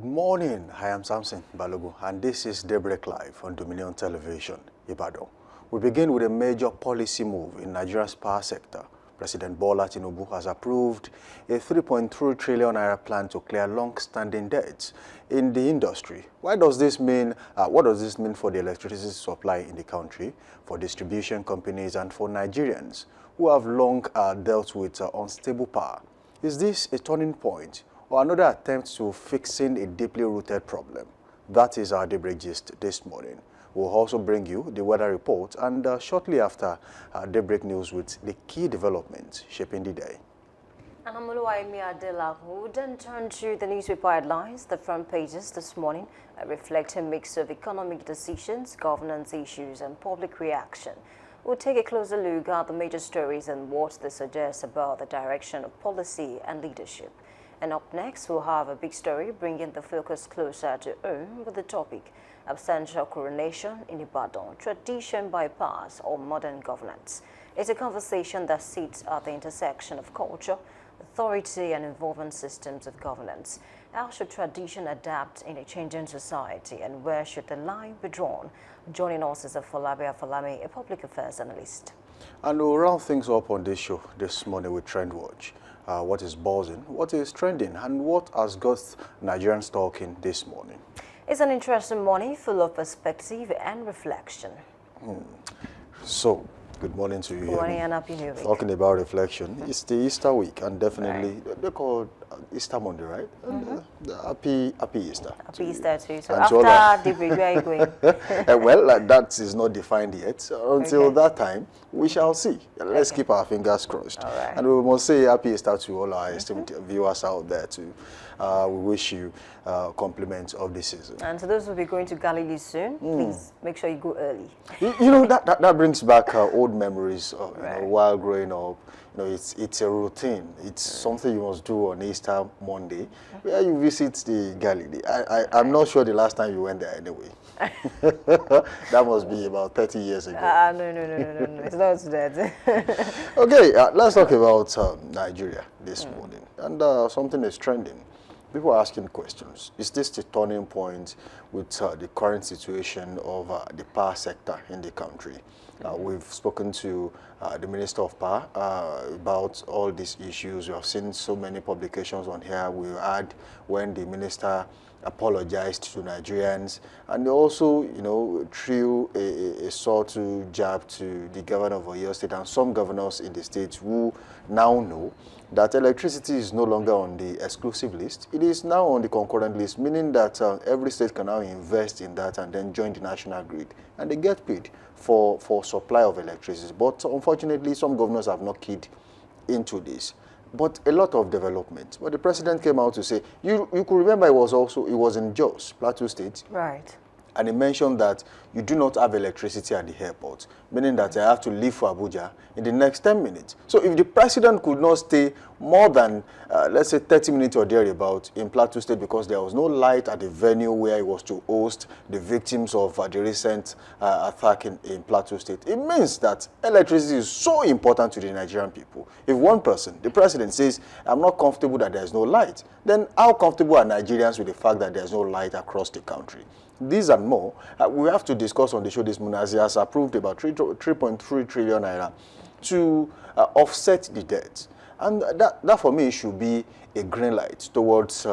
Good morning, I am Samson Balogu, and this is Daybreak Live on Dominion Television, Ibadan. We begin with a major policy move in Nigeria's power sector. President Bola Tinubu has approved a 3.3 trillion naira plan to clear long-standing debts in the industry. What does this mean for the electricity supply in the country, for distribution companies, and for Nigerians who have long dealt with unstable power? Is this a turning point or another attempt to fixing a deeply rooted problem? That is our Daybreak Gist this morning. We'll also bring you the weather report and shortly after Daybreak News with the key developments shaping the day. And I'm Oluwaimi Adela, who then turn to the newspaper headlines. The front pages this morning reflect a mix of economic decisions, governance issues, and public reaction. We'll take a closer look at the major stories and what they suggest about the direction of policy and leadership. And up next, we'll have a big story bringing the focus closer to home with the topic Absentia Coronation in Ibadan, Tradition Bypass or Modern Governance. It's a conversation that sits at the intersection of culture, authority, and involvement systems of governance. How should tradition adapt in a changing society, and where should the line be drawn? Joining us is Afolabi Afalami, a public affairs analyst. And we'll round things up on this show this morning with Trend Watch. What is buzzing, what is trending, and what has got Nigerians talking this morning? It's an interesting morning full of perspective and reflection. So, good morning to you. Good morning and happy New Week. Talking about reflection, it's the Easter week, and definitely they call Easter Monday, right? Happy Easter. Happy Easter too. So and after the break, where are you going? Well, that is not defined yet. So until that time, we shall see. Let's keep our fingers crossed. Right. And we must say happy Easter to all our esteemed viewers out there too. We wish you compliments of the season. And to those who will be going to Galilee soon, please make sure you go early. You know, that brings back old memories of, you know, while growing up. You know, it's a routine. It's something you must do on Easter Monday, where you visit the Galilee. I'm not sure the last time you went there anyway. That must be about 30 years ago. No. It's not that. Okay, let's talk about Nigeria this morning. And something is trending. People are asking questions. Is this the turning point with the current situation of the power sector in the country? We've spoken to the Minister of Power about all these issues. We have seen so many publications on here. We had when the minister apologized to Nigerians, and they also, you know, threw a sort of jab to the governor of Oyo State and some governors in the state who now know that electricity is no longer on the exclusive list. It is now on the concurrent list, meaning that every state can now invest in that and then join the national grid, and they get paid for supply of electricity. But unfortunately, some governors have not keyed into this. But a lot of development. But the president came out to say, you could remember it was in Jos, Plateau State. Right. And he mentioned that you do not have electricity at the airport, meaning that I have to leave for Abuja in the next 10 minutes. So if the president could not stay more than, let's say, 30 minutes or thereabout in Plateau State because there was no light at the venue where he was to host the victims of the recent attack in Plateau State, it means that electricity is so important to the Nigerian people. If one person, the president, says, I'm not comfortable that there's no light, then how comfortable are Nigerians with the fact that there's no light across the country? These and more, we have to discuss on the show this morning, as he has approved about 3.3 trillion naira to offset the debt. And that for me should be a green light towards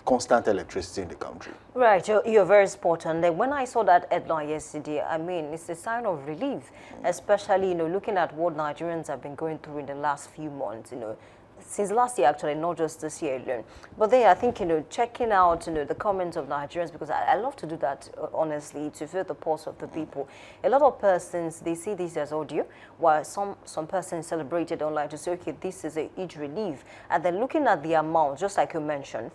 constant electricity in the country. Right, you're very spot on. When I saw that headline yesterday, I mean, it's a sign of relief, especially, you know, looking at what Nigerians have been going through in the last few months, you know, since last year, actually, not just this year alone. But then I think, you know, checking out, you know, the comments of Nigerians, because I love to do that, honestly, to feel the pulse of the people. A lot of persons, they see this as audio, while some persons celebrated online to say, okay, this is a huge relief. And then looking at the amount, just like you mentioned,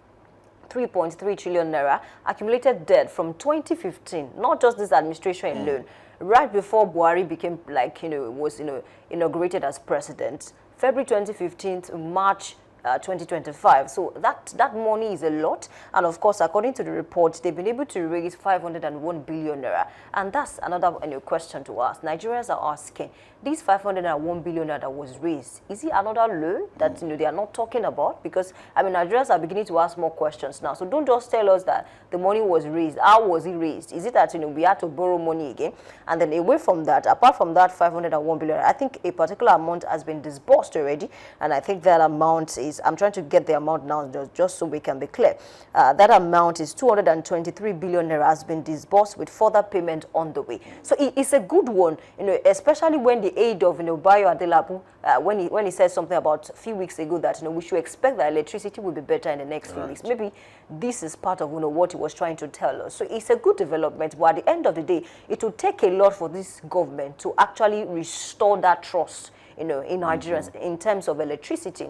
3.3 trillion naira accumulated debt from 2015, not just this administration alone, right before Buhari became, like, you know, was, you know, inaugurated as president. February 2015 to March 2025. So that money is a lot. And of course, according to the report, they've been able to raise 501 billion naira. And that's another question to ask. Nigerians are asking, this 501 billion naira that was raised, is it another loan that they are not talking about? Because I mean, Nigerians are beginning to ask more questions now. So don't just tell us that the money was raised. How was it raised? Is it that we had to borrow money again? And then away from that, apart from that 501 billion, I think a particular amount has been disbursed already, and I think that amount is, I'm trying to get the amount now just so we can be clear. That amount is 223 billion naira has been disbursed with further payment on the way. So it's a good one, especially when the aid of Bayo Adelabu, when he said something about a few weeks ago that we should expect that electricity will be better in the next few weeks. Maybe this is part of what he was trying to tell us. So it's a good development, but at the end of the day, it will take a lot for this government to actually restore that trust, in Nigerians in terms of electricity.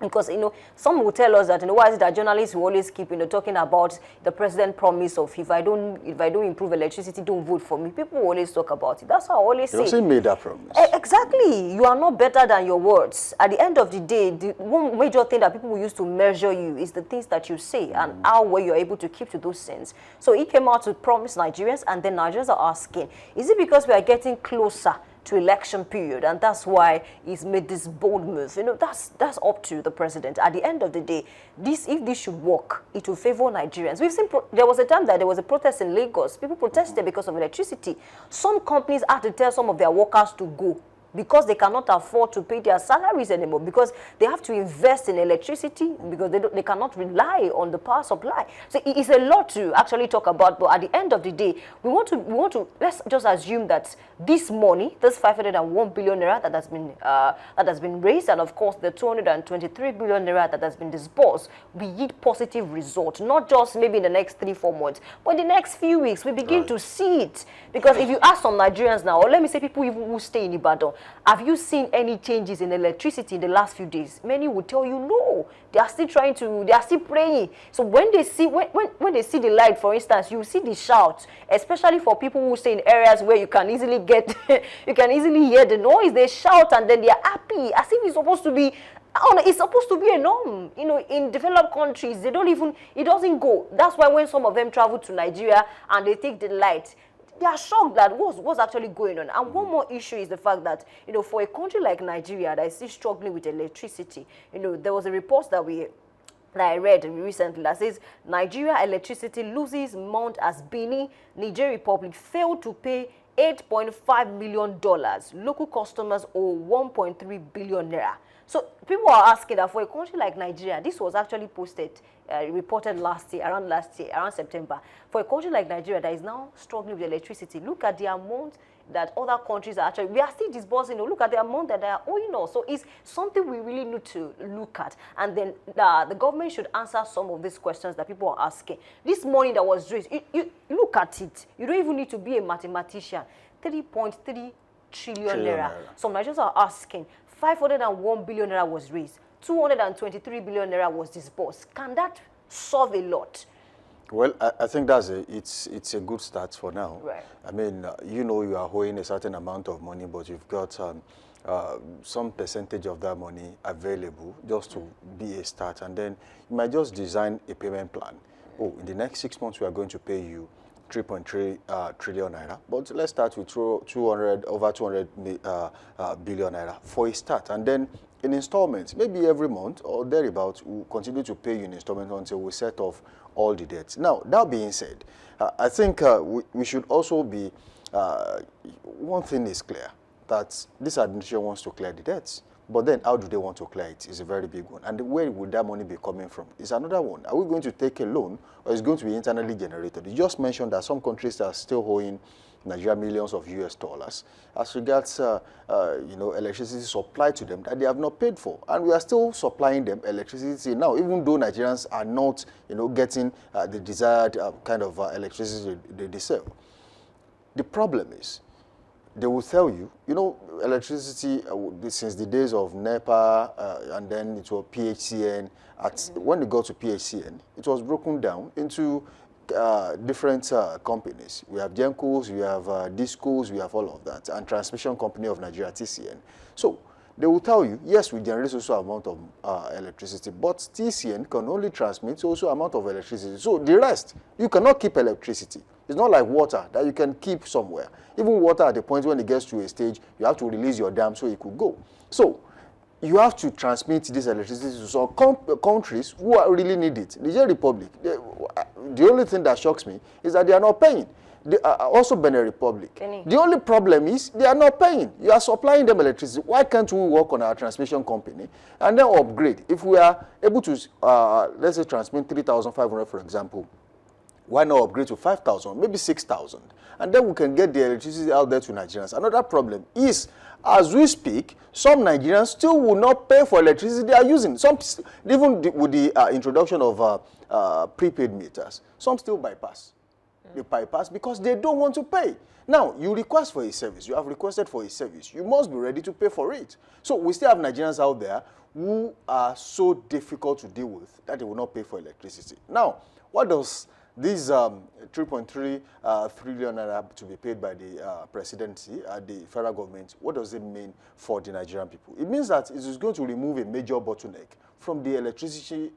Because, some will tell us that, why is it that journalists will always keep, talking about the president promise of if I don't improve electricity, don't vote for me. People will always talk about it. That's how I always say. He also made that promise. Exactly. You are not better than your words. At the end of the day, the one major thing that people will use to measure you is the things that you say and how well you're able to keep to those things. So he came out to promise Nigerians, and then Nigerians are asking, is it because we are getting closer to election period, and that's why he's made this bold move? That's up to the president. At the end of the day, if this should work, it will favor Nigerians. We've seen there was a time that there was a protest in Lagos. People protested because of electricity. Some companies had to tell some of their workers to go, because they cannot afford to pay their salaries anymore, because they have to invest in electricity, because they cannot rely on the power supply. So it's a lot to actually talk about, but at the end of the day, we want to let's just assume that this money, this 501 billion naira that has been raised, and of course the 223 billion naira that has been disbursed, we yield positive results, not just maybe in the next 3-4 months, but in the next few weeks we begin to see it. Because if you ask some Nigerians now, or let me say people even who stay in Ibadan, have you seen any changes in electricity in the last few days? Many will tell you no. They are still they are still praying. So when they see they see the light, for instance, you see the shout, especially for people who stay in areas where you can easily get you can easily hear the noise. They shout and then they are happy, as if it's supposed to be. It's supposed to be a norm. In developed countries, it doesn't go. That's why when some of them travel to Nigeria and they take the light, they are shocked that what's actually going on. And one more issue is the fact that, for a country like Nigeria that is still struggling with electricity, there was a report that I read recently that says Nigeria electricity loses month as Benin, Niger Republic failed to pay $8.5 million. Local customers owe 1.3 billion naira. So people are asking that for a country like Nigeria, this was actually reported around September. For a country like Nigeria that is now struggling with electricity, look at the amount that other countries are we are still disbursing. Look at the amount that they are owing us. So it's something we really need to look at. And then the government should answer some of these questions that people are asking. This money that was raised, you look at it. You don't even need to be a mathematician. 3.3 trillion naira. Some Nigerians are asking, 501 billion naira was raised, 223 billion naira was disbursed. Can that solve a lot? Well, I think it's a good start for now. Right. I mean, you are owing a certain amount of money, but you've got some percentage of that money available just to be a start, and then you might just design a payment plan. Oh, in the next 6 months, we are going to pay you 3.3 trillion naira, but let's start with over 200 billion naira for a start, and then in installments, maybe every month or thereabouts, we'll continue to pay you in installments until we set off all the debts. Now, that being said, I think we should also be, one thing is clear, that this administration wants to clear the debts. But then how do they want to clear it is a very big one. And where would that money be coming from is another one. Are we going to take a loan, or is it going to be internally generated? You just mentioned that some countries are still owing Nigeria millions of US dollars as regards electricity supplied to them that they have not paid for. And we are still supplying them electricity now, even though Nigerians are not getting the desired kind of electricity they deserve. The problem is, they will tell you, electricity since the days of NEPA and then it was PHCN. When they got to PHCN, it was broken down into different companies. We have Gencos, we have Discos, we have all of that, and Transmission Company of Nigeria, TCN. So they will tell you, yes, we generate also amount of electricity, but TCN can only transmit also amount of electricity. So the rest, you cannot keep electricity. It's not like water that you can keep somewhere. Even water at the point when it gets to a stage, you have to release your dam so it could go. So you have to transmit this electricity to some countries who really need it. Niger Republic, the only thing that shocks me is that they are not paying. Also Benin Republic. The only problem is they are not paying. You are supplying them electricity. Why can't we work on our transmission company and then upgrade? If we are able to, let's say, transmit 3,500, for example, why not upgrade to 5,000, maybe 6,000? And then we can get the electricity out there to Nigerians. Another problem is, as we speak, some Nigerians still will not pay for electricity they are using. Some, even with the introduction of prepaid meters, some still bypass. They bypass because they don't want to pay. Now, you request for a service. You have requested for a service. You must be ready to pay for it. So we still have Nigerians out there who are so difficult to deal with that they will not pay for electricity. Now, what does this 3.3 trillion to be paid by the presidency, the federal government, what does it mean for the Nigerian people? It means that it is going to remove a major bottleneck from the electricity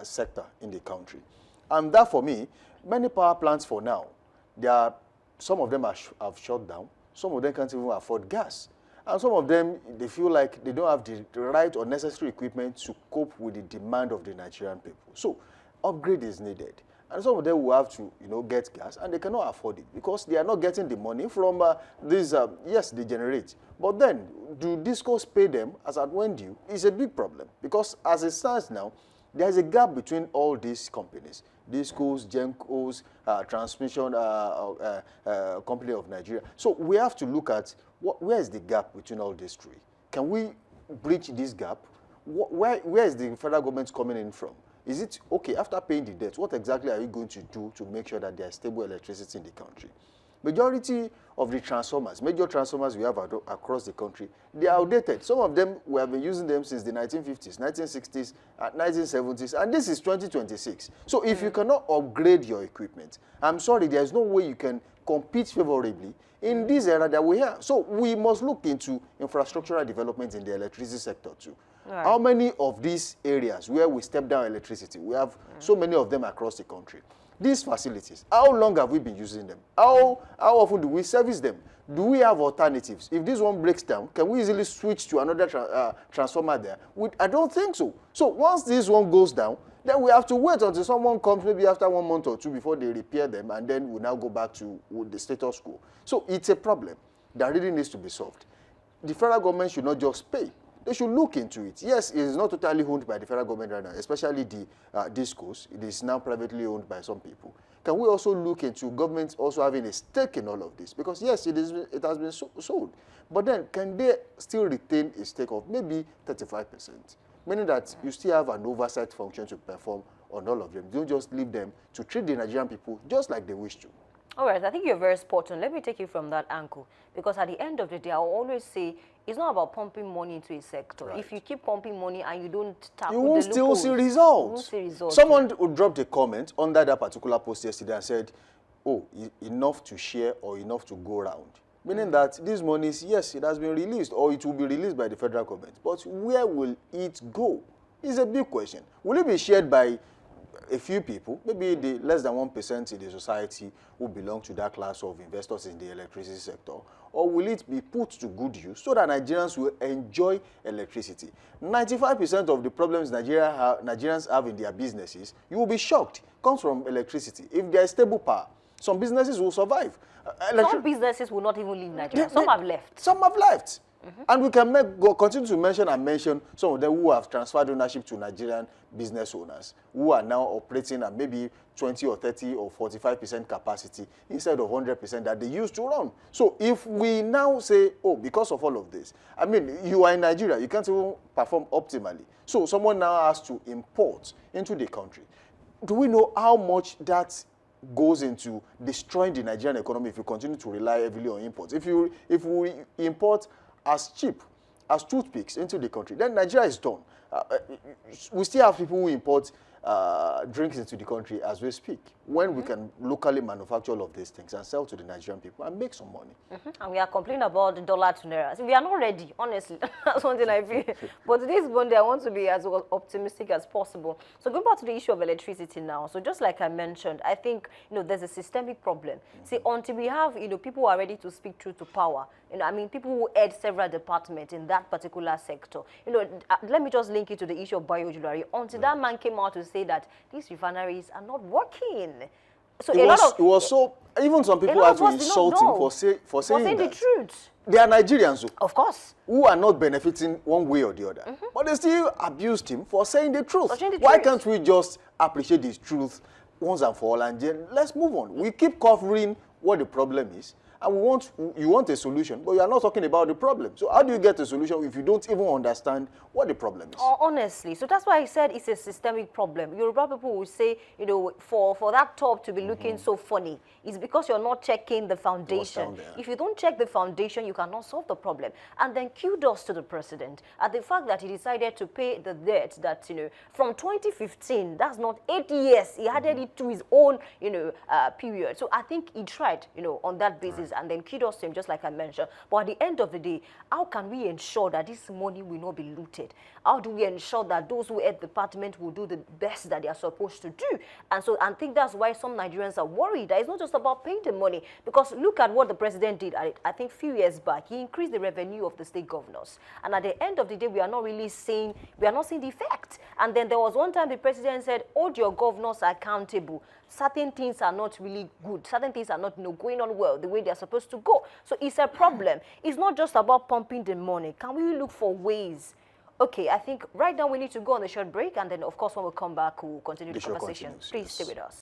sector in the country. And that, for me, many power plants for now, some of them have shut down. Some of them can't even afford gas. And some of them, they feel like they don't have the right or necessary equipment to cope with the demand of the Nigerian people. So upgrade is needed. And some of them will have to, get gas, and they cannot afford it because they are not getting the money from these, yes, they generate. But then, do discos pay them as at when due? It's a big problem because as it stands now, there is a gap between all these companies, discos, Gencos, transmission company of Nigeria. So we have to look at where is the gap between all these three. Can we bridge this gap? Where is the federal government coming in from? Is it, okay, after paying the debt, what exactly are you going to do to make sure that there is stable electricity in the country? Majority of the transformers, major transformers we have across the country, they are outdated. Some of them, we have been using them since the 1950s, 1960s, 1970s, and this is 2026. So if you cannot upgrade your equipment, I'm sorry, there's no way you can compete favorably in this era that we have. So we must look into infrastructural development in the electricity sector too. Right. How many of these areas where we step down electricity, we have so many of them across the country. These facilities, how long have we been using them? How often do we service them? Do we have alternatives? If this one breaks down, can we easily switch to another transformer there? I don't think so. So once this one goes down, then we have to wait until someone comes maybe after 1 month or two before they repair them, and then we now go back to the status quo. So it's a problem that really needs to be solved. The federal government should not just pay. They should look into it. Yes, it is not totally owned by the federal government right now, especially the discos. It is now privately owned by some people. Can we also look into government also having a stake in all of this? Because yes, it has been sold. But then, can they still retain a stake of maybe 35%? Meaning that you still have an oversight function to perform on all of them. Don't just leave them to treat the Nigerian people just like they wish to. All right, I think you're very spot on. Let me take you from that angle. Because at the end of the day, I'll always say, it's not about pumping money into a sector. Right. If you keep pumping money and you don't tackle you won't the still see results. You won't see results. Someone dropped a comment under that particular post yesterday and said, oh, enough to share or enough to go around. Meaning that this money is, yes, it has been released or it will be released by the federal government. But where will it go? It's a big question. Will it be shared by a few people, maybe the less than 1% in the society who belong to that class of investors in the electricity sector, or will it be put to good use so that Nigerians will enjoy electricity? 95% of the problems Nigerians have in their businesses, you will be shocked, comes from electricity. If there is stable power, some businesses will survive. Some businesses will not even leave Nigeria. Some have left. Some have left. And we can continue to mention some of them who have transferred ownership to Nigerian business owners who are now operating at maybe 20 or 30 or 45% capacity instead of 100% that they used to run. So if we now say, oh, because of all of this, I mean, you are in Nigeria, you can't even perform optimally. So someone now has to import into the country. Do we know how much that goes into destroying the Nigerian economy if you continue to rely heavily on imports? If we import as cheap as toothpicks into the country, then Nigeria is done. we still have people who import drinks into the country as we speak, when we can locally manufacture all of these things and sell to the Nigerian people and make some money. And we are complaining about the dollar to naira. We are not ready, honestly. That's one thing I feel. But this Monday, I want to be as optimistic as possible. So going back to the issue of electricity now. So just like I mentioned, I think, there's a systemic problem. See, until we have, people who are ready to speak truth to power, I mean, people who head several departments in that particular sector. Let me just link it to the issue of biojewelry. Until that man came out to say that these refineries are not working. So it was so, even some people had to insult him for saying the truth. They are Nigerians, of course, who are not benefiting one way or the other. But they still abused him for saying the truth. Why can't we just appreciate this truth once and for all and then let's move on? We keep covering what the problem is. And you want a solution, but you are not talking about the problem. So how do you get a solution if you don't even understand what the problem is? Honestly, so that's why I said it's a systemic problem. Yoruba people will say, for that top to be looking so funny, it's because you're not checking the foundation. If you don't check the foundation, you cannot solve the problem. And then kudos to the president at the fact that he decided to pay the debt that, from 2015, that's not 8 years, he added it to his own, period. So I think he tried, on that basis. And then kudos to him, just like I mentioned. But at the end of the day, how can we ensure that this money will not be looted? How do we ensure that those who head the department will do the best that they are supposed to do? And so I think that's why some Nigerians are worried that it's not just about paying the money. Because look at what the president did, I think a few years back. He increased the revenue of the state governors. And at the end of the day, we are not seeing the effect. And then there was one time the president said, hold your governors accountable. Certain things are not really good. Certain things are not going on well the way they're supposed to go. So it's a problem. It's not just about pumping the money. Can we look for ways? Okay, I think right now we need to go on a short break. And then, of course, when we come back, we'll continue the conversation. Please stay with us.